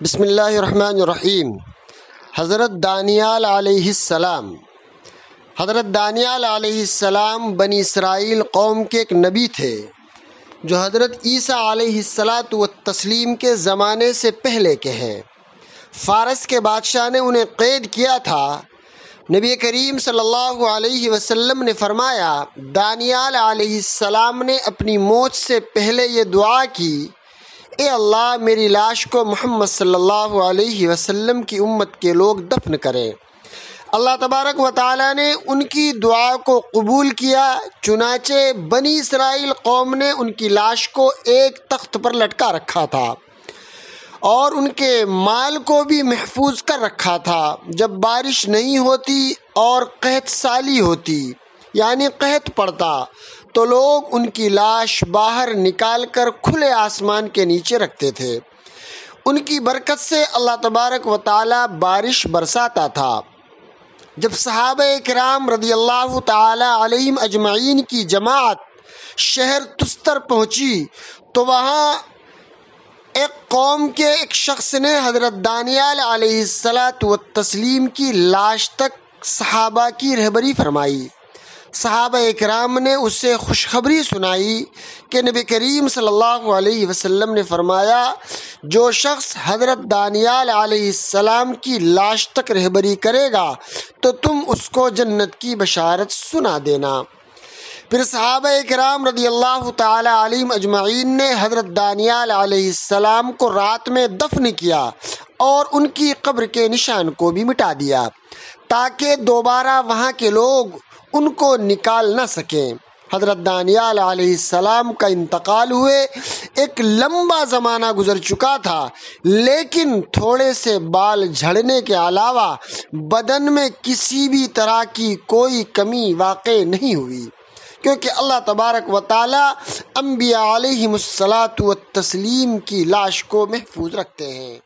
بسم اللہ الرحمن الرحیم۔ حضرت دانیال علیہ السلام بنی اسرائیل قوم کے ایک نبی تھے جو حضرت عیسیٰ علیہ السلام کے زمانے سے پہلے کے ہیں۔ فارس کے بادشاہ نے انہیں قید کیا تھا۔ نبی کریم صلی اللہ علیہ وسلم نے فرمایا، دانیال علیہ السلام نے اپنی موت سے پہلے یہ دعا کی، اے اللہ میری لاش کو محمد صلی اللہ علیہ وسلم کی امت کے لوگ دفن کریں۔ اللہ تبارک و تعالیٰ نے ان کی دعا کو قبول کیا، چنانچہ بنی اسرائیل قوم نے ان کی لاش کو ایک تخت پر لٹکا رکھا تھا اور ان کے مال کو بھی محفوظ کر رکھا تھا۔ جب بارش نہیں ہوتی اور قحط سالی ہوتی یعنی قحط پڑتا تو لوگ ان کی لاش باہر نکال کر کھلے آسمان کے نیچے رکھتے تھے۔ ان کی برکت سے اللہ تبارک و تعالیٰ بارش برساتا تھا۔ جب صحابہ کرام رضی اللہ تعالیٰ علیہم اجمعین کی جماعت شہر تستر پہنچی تو وہاں ایک قوم کے ایک شخص نے حضرت دانیال علیہ السلام کی لاش تک صحابہ کی رہبری فرمائی۔ صحابہ کرام نے اسے خوشخبری سنائی کہ نبی کریم صلی اللہ علیہ وسلم نے فرمایا، جو شخص حضرت دانیال علیہ السلام کی لاش تک رہبری کرے گا تو تم اس کو جنت کی بشارت سنا دینا۔ پھر صحابہ کرام رضی اللہ تعالی علیہم اجمعین نے حضرت دانیال علیہ السلام کو رات میں دفن کیا اور ان کی قبر کے نشان کو بھی مٹا دیا تاکہ دوبارہ وہاں کے لوگ ان کو نکال نہ سکیں۔ حضرت دانیال علیہ السلام کا انتقال ہوئے ایک لمبا زمانہ گزر چکا تھا، لیکن تھوڑے سے بال جھڑنے کے علاوہ بدن میں کسی بھی طرح کی کوئی کمی واقع نہیں ہوئی، کیونکہ اللہ تبارک و تعالی انبیاء علیہم الصلاۃ والتسلیم کی لاش کو محفوظ رکھتے ہیں۔